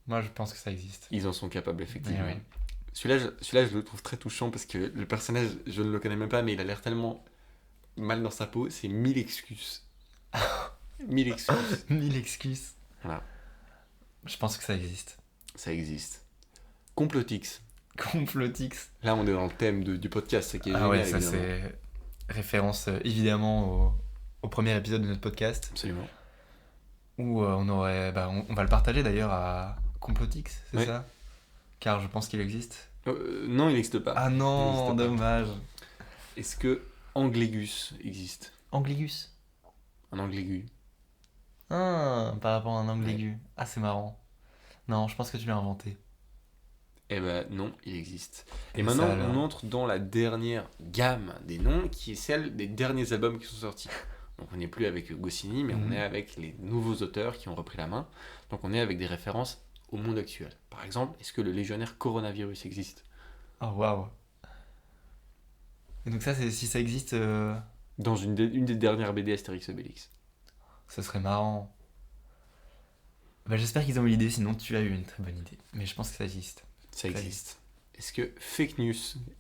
Moi, je pense que ça existe. Ils en sont capables, effectivement. Eh oui. Celui-là, je le trouve très touchant parce que le personnage, je ne le connais même pas, mais il a l'air tellement mal dans sa peau. C'est 1000 excuses. 1000 excuses. 1000 excuses. Voilà. Je pense que ça existe. Ça existe. Complotix. Complotix. Là, on est dans le thème du podcast, c'est qui est Ah génial, ouais, ça évidemment. c'est référence évidemment au premier épisode de notre podcast Absolument. où on aurait, on va le partager d'ailleurs à Complotix, c'est Ouais. ça? car je pense qu'il existe. Non, il n'existe pas. Ah Il non, n'existe pas. dommage. Est-ce que Anglégus existe? Angligus. Un angle aigu. Ah, par rapport à un angle Ouais. aigu. Ah, c'est marrant. Non, je pense que tu l'as inventé. Eh ben non, il existe. Et Et maintenant, ça, alors on entre dans la dernière gamme des noms, qui est celle des derniers albums qui sont sortis. Donc on n'est plus avec Goscinny, mais on Mhm. est avec les nouveaux auteurs qui ont repris la main. Donc on est avec des références au monde actuel. Par exemple, est-ce que le légionnaire coronavirus existe? Oh, waouh. Et donc ça, si ça existe, Dans une des dernières BD Astérix Obélix. ça serait marrant. Bah, j'espère qu'ils ont eu l'idée, sinon tu as eu une très bonne idée. Mais je pense que ça existe. Ça existe. Est-ce que fake news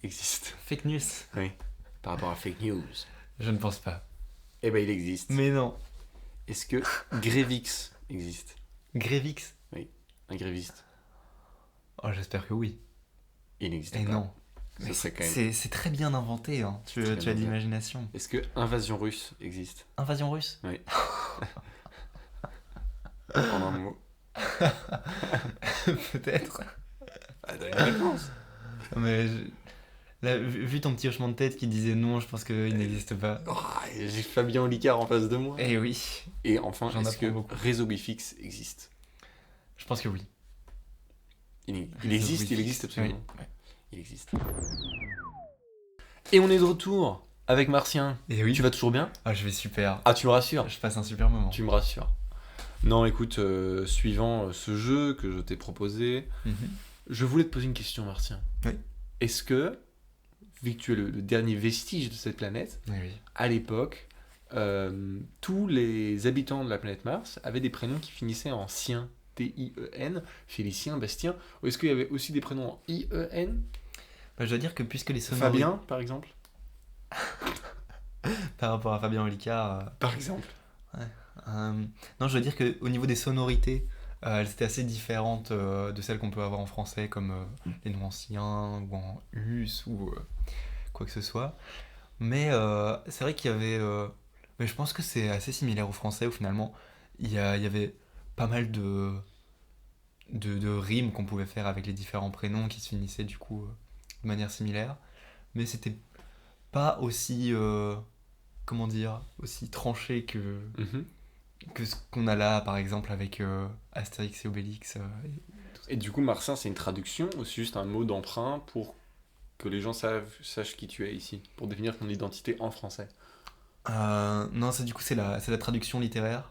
existe? Fake news? Oui. Par rapport à fake news. Je ne pense pas. Eh ben il existe. Mais non. Est-ce que Grévix existe? Grévix? Un gréviste? Oh, j'espère que oui. Il n'existe Et pas. non. Ça Mais serait quand même... c'est très bien inventé, hein. Tu Très as bien de fait. l'imagination. Est-ce que invasion russe existe? Invasion russe? En un mot. Peut-être. Ah, t'as une réponse. Mais là, vu ton petit hochement de tête qui disait non, je pense qu'il n'existe pas. Oh, j'ai Fabien Olicard en face de moi. Eh oui, Et enfin, J'en est-ce que apprends beaucoup. Réseau Bifix existe? je pense que oui. Il existe, il existe absolument. Oui. Ouais. Il existe. Et on est de retour avec Martien. Et oui. Tu vas toujours bien? Ah, je vais super. Ah, tu me rassures. Je passe un super moment. Tu me rassures. Non, écoute, suivant ce jeu que je t'ai proposé, Mhm. je voulais te poser une question, Martien. Oui. Est-ce que, vu que tu es le dernier vestige de cette planète, Eh oui. à l'époque, tous les habitants de la planète Mars avaient des prénoms qui finissaient en sien, T-I-E-N, Félicien, Bastien, ou est-ce qu'il y avait aussi des prénoms en I-E-N, Bah, je dois dire que puisque les sonorités... Fabien, par exemple? Par rapport à Fabien Olicard... Par exemple. non, je dois dire qu'au niveau des sonorités, elles étaient assez différentes de celles qu'on peut avoir en français, comme les noms anciens, ou en us, ou quoi que ce soit. Mais c'est vrai qu'il y avait... mais je pense que c'est assez similaire au français, où finalement, il y avait pas mal de rimes qu'on pouvait faire avec les différents prénoms qui se finissaient du coup de manière similaire. Mais c'était pas aussi... comment dire, aussi tranché que ce qu'on a là, par exemple, avec Astérix et Obélix. Et du coup, Martien, c'est une traduction ou c'est juste un mot d'emprunt pour que les gens sachent qui tu es ici, pour définir ton identité en français? Non, du coup, c'est la traduction littéraire.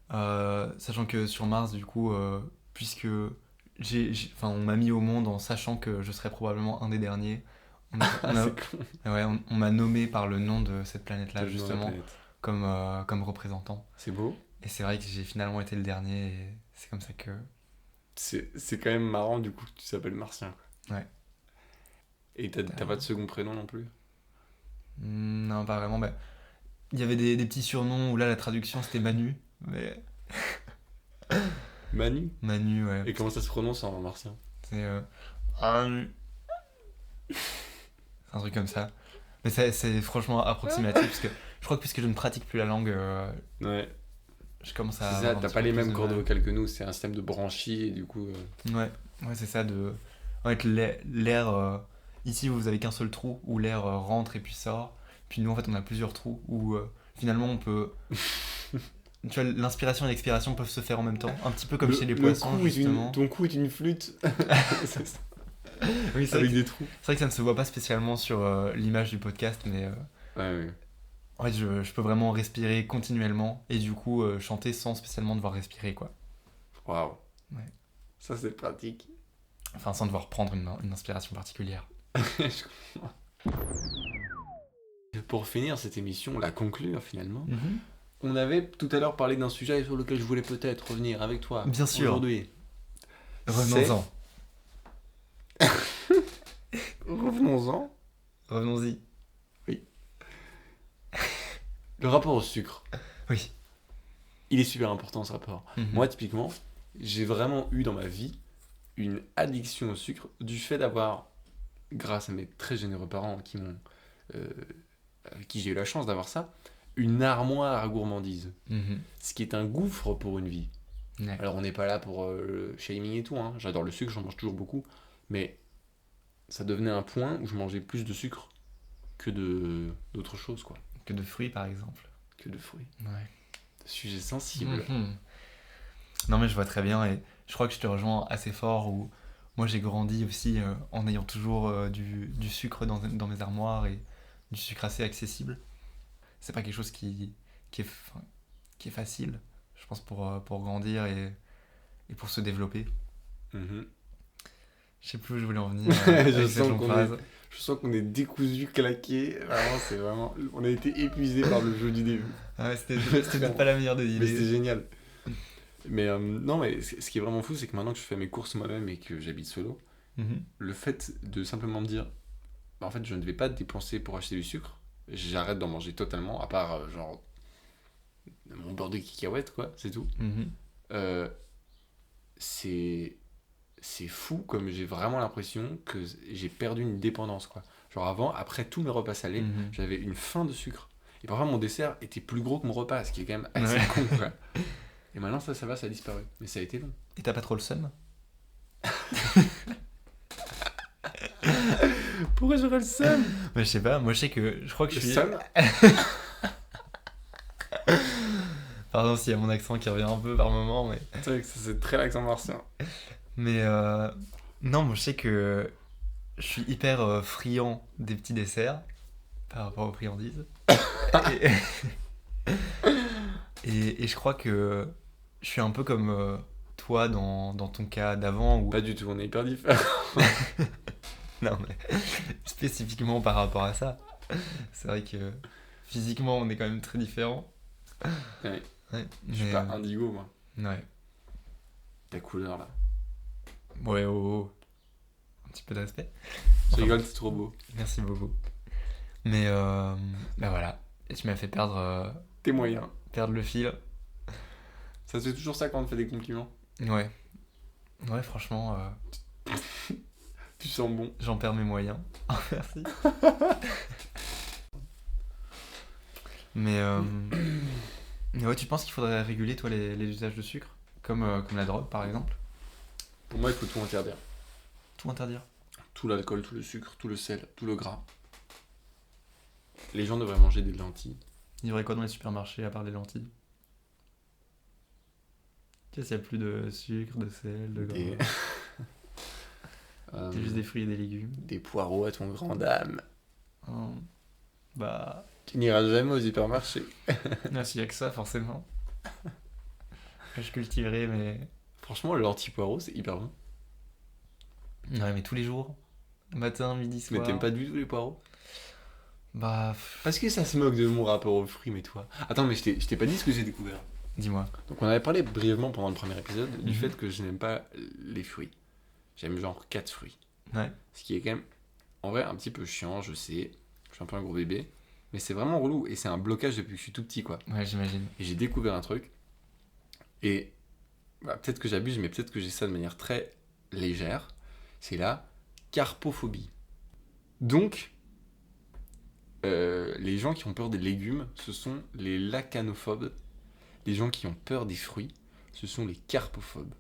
Sachant que sur Mars, du coup, puisque on m'a mis au monde en sachant que je serais probablement un des derniers, on m'a nommé par le nom de cette planète-là, justement, comme représentant. C'est beau. Et c'est vrai que j'ai finalement été le dernier, et c'est comme ça que... C'est quand même marrant du coup que tu s'appelles Martien. Ouais. Et t'as pas de second prénom non plus? Non, pas vraiment. Bah, il y avait des petits surnoms où là, la traduction, c'était Manu. Mais... Manu? Manu, ouais. Et comment ça se prononce en martien? C'est Manu. C'est un truc comme ça. Mais c'est franchement approximatif, parce que je crois que puisque je ne pratique plus la langue, Ouais. je commence à... C'est ça, avoir un t'as petit pas peu les plus mêmes de cordes mal. vocales que nous, c'est un système de branchies et du coup... Ouais, c'est ça de... En fait, l'air... ici, vous avez qu'un seul trou où l'air rentre et puis sort. Puis nous, en fait, on a plusieurs trous où finalement, on peut... Tu vois, l'inspiration et l'expiration peuvent se faire en même temps. Un petit peu comme chez les poissons, justement. Ton cou est une flûte. C'est ça. Oui, c'est Avec vrai, des trous. c'est vrai que ça ne se voit pas spécialement sur l'image du podcast, mais Ouais. en fait, je peux vraiment respirer continuellement et du coup chanter sans spécialement devoir respirer, quoi. Waouh. Ouais. Ça, c'est pratique. Enfin, sans devoir prendre une inspiration particulière. Je comprends. Pour finir cette émission, la conclure finalement, on avait tout à l'heure parlé d'un sujet sur lequel je voulais peut-être revenir avec toi. Bien sûr. Aujourd'hui. Revenons-en. Revenons-en. Revenons-y. Le rapport au sucre. Oui. Il est super important ce rapport. Mhm. Moi, typiquement, j'ai vraiment eu dans ma vie une addiction au sucre du fait d'avoir, grâce à mes très généreux parents qui m'ont, avec qui j'ai eu la chance d'avoir ça, une armoire à gourmandise. Mhm. Ce qui est un gouffre pour une vie. Ouais. Alors on n'est pas là pour le shaming et tout, hein. J'adore le sucre, j'en mange toujours beaucoup, mais ça devenait un point où je mangeais plus de sucre que d'autres choses, quoi, Que de fruits, par exemple. que de fruits. Ouais. Sujet sensible. Non, mais je vois très bien et je crois que je te rejoins assez fort où moi j'ai grandi aussi en ayant toujours du sucre dans mes armoires et du sucre assez accessible. C'est pas quelque chose qui est facile, je pense, pour grandir et pour se développer. Mhm. Je sais plus où je voulais en venir Je avec cette sens longue qu'on phrase. Je sens qu'on est décousu, claqué. Vraiment, c'est vraiment. On a été épuisé par le jeu du début. Ah ouais, c'était peut-être pas la meilleure des Mais c'était idées. génial. Mais non, mais ce qui est vraiment fou, c'est que maintenant que je fais mes courses moi-même et que j'habite solo, Mhm. le fait de simplement me dire, bah, en fait, je ne vais pas dépenser pour acheter du sucre, j'arrête d'en manger totalement, à part genre mon beurre de cacahuète, quoi, c'est tout. Mhm. Euh, c'est fou comme j'ai vraiment l'impression que j'ai perdu une dépendance, quoi. Genre avant, après tous mes repas salés, Mhm. j'avais une faim de sucre. Et parfois mon dessert était plus gros que mon repas, ce qui est quand même assez Ouais. con, quoi. Et maintenant ça va, ça a disparu. Mais ça a été long. Et t'as pas trop le seum? Pourquoi j'aurais le seum? Ouais, je sais pas, moi je crois que je Le suis... seum? Pardon s'il y a mon accent qui revient un peu par moment, mais... C'est vrai que ça, c'est très l'accent martien. Mais non, moi je sais que je suis hyper friand des petits desserts par rapport aux friandises. et, et je crois que je suis un peu comme toi dans ton cas d'avant où... Pas du tout, on est hyper différents. Non mais spécifiquement par rapport à ça. C'est vrai que physiquement on est quand même très différents. Ouais. Ouais, Je suis mais, pas indigo, moi. ouais. Ta couleur là. Ouais, oh, oh. Un petit peu de respect. Je rigole, c'est trop beau. Merci beaucoup. Mais bah voilà, et tu m'as fait T'es moyen. perdre le fil. Ça se fait toujours ça quand on te fait des compliments. Ouais. Ouais, franchement, Tu sens bon. j'en perds mes moyens. Merci. Mais ouais, tu penses qu'il faudrait réguler, toi, les usages de sucre comme la drogue, par exemple? Pour moi, il faut tout interdire. Tout interdire. Tout l'alcool, tout le sucre, tout le sel, tout le gras. Les gens devraient manger des lentilles. Il y aurait quoi dans les supermarchés à part des lentilles? Qu'est-ce qu'il y a plus de sucre, de sel, de gras? Des... C'est juste des fruits et des légumes. des poireaux à ton grand dame. Hein. Bah, Tu n'iras jamais au supermarché. s'il y a que ça, forcément. Je cultiverai, mais... Franchement, le lentilles-poireaux, c'est hyper bon. Ouais, mais tous les jours. Matin, midi, soir. Mais t'aimes pas du tout les poireaux? Bah, Parce que ça se moque de mon rapport aux fruits, mais toi. Attends, mais je t'ai pas dit ce que j'ai découvert. dis-moi. Donc, on avait parlé brièvement pendant le premier épisode du Mhm. fait que je n'aime pas les fruits. J'aime genre 4 fruits. Ouais. Ce qui est quand même, en vrai, un petit peu chiant, je sais. Je suis un peu un gros bébé. Mais c'est vraiment relou. Et c'est un blocage depuis que je suis tout petit, quoi. Ouais, j'imagine. Et j'ai découvert un truc. Et bah, peut-être que j'abuse, mais peut-être que j'ai ça de manière très légère. C'est la carpophobie. Donc, les gens qui ont peur des légumes, ce sont les lacanophobes. Les gens qui ont peur des fruits, ce sont les carpophobes.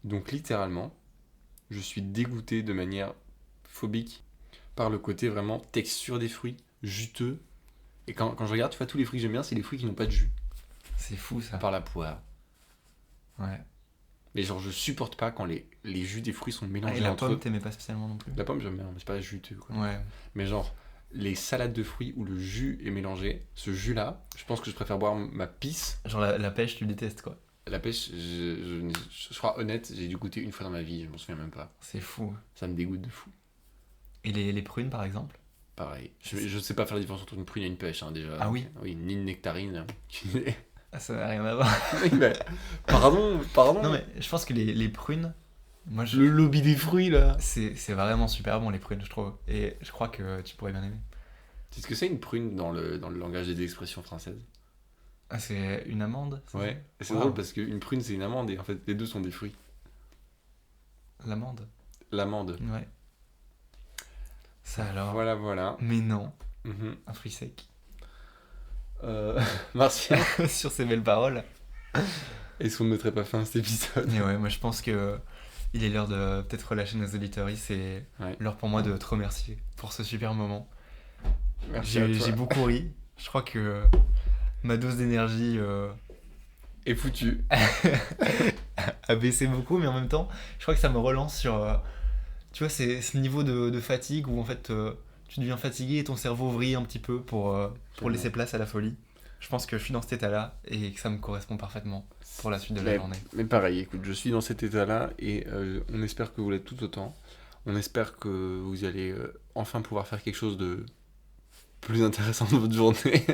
Donc littéralement, je suis dégoûté de manière phobique par le côté vraiment texture des fruits, juteux. Et quand je regarde, tu vois, tous les fruits que j'aime bien, c'est les fruits qui n'ont pas de jus. C'est fou, À ça. part la poire. Ouais. Mais genre, je supporte pas quand les jus des fruits sont Ah, mélangés et la entre pomme, eux. t'aimais pas spécialement non plus? La pomme, j'aime bien, mais c'est pas juteux, quoi. Ouais. Mais genre, les salades de fruits où le jus est mélangé, ce jus-là, je pense que je préfère boire ma pisse. Genre la pêche, tu détestes, quoi. La pêche, je serai honnête, j'ai dû goûter une fois dans ma vie, je m'en souviens même pas. C'est fou. Ça me dégoûte de fou. Et les prunes, par exemple? Pareil. Je sais pas faire la différence entre une prune et une pêche, hein, déjà. Ah oui? Oui, ni une nectarine. Ah, ça n'a rien à voir. Oui, mais, pardon. Non, mais je pense que les prunes, moi, Le lobby des fruits, là. c'est vraiment super bon, les prunes, je trouve. Et je crois que tu pourrais bien aimer. Tu sais ce que c'est une prune dans le langage des expressions françaises? Ah, c'est une amande? c'est Ouais. ça? Et c'est Wow. drôle parce qu'une prune, c'est une amande, et en fait, les deux sont des fruits. L'amande? L'amande. Ouais. Ça alors? Voilà. Mais non, Mhm. un fruit sec. Martial. Sur ces belles paroles. Est-ce qu'on ne mettrait pas fin à cet épisode? Et ouais, moi je pense que il est l'heure de peut-être relâcher nos auditeurs. C'est Ouais. l'heure pour moi de te remercier pour ce super moment. Merci à toi. J'ai beaucoup ri. Je crois que ma dose d'énergie Et foutu. a baissé beaucoup, mais en même temps, je crois que ça me relance sur. Tu vois, c'est ce niveau de fatigue où en fait tu deviens fatigué et ton cerveau vrille un petit peu pour laisser place à la folie. Je pense que je suis dans cet état-là et que ça me correspond parfaitement pour la suite de la journée. Mais pareil, écoute, je suis dans cet état-là et on espère que vous l'êtes tout autant. On espère que vous allez enfin pouvoir faire quelque chose de plus intéressant de votre journée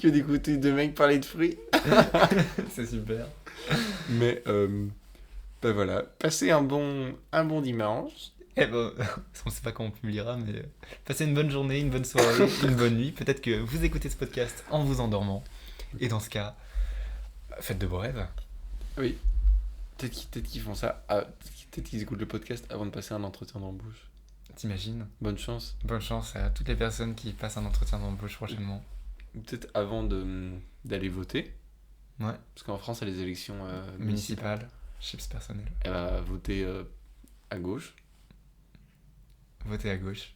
que d'écouter deux mecs parler de fruits. C'est super. Mais ben voilà, passez un bon dimanche. Eh ben, on sait pas quand on publiera, mais passez une bonne journée, une bonne soirée, une bonne nuit. Peut-être que vous écoutez ce podcast en vous endormant. Et dans ce cas, faites de beaux rêves. Oui. Peut-être qu'ils font ça. Peut-être qu'ils écoutent le podcast avant de passer un entretien d'embauche. T'imagines? Bonne chance. Bonne chance à toutes les personnes qui passent un entretien d'embauche prochainement. Ou peut-être avant d'aller voter. Ouais. Parce qu'en France, il y a les élections Municipal, chips personnel. Elle va voter à gauche. Votez à gauche,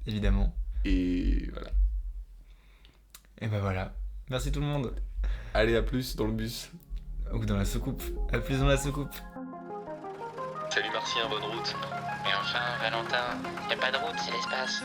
évidemment. Et voilà. Et ben voilà. Merci tout le monde. Allez, à plus dans le bus. Ou dans la soucoupe. À plus dans la soucoupe. Salut Martien, bonne route. Mais enfin, Valentin, y a pas de route, c'est l'espace.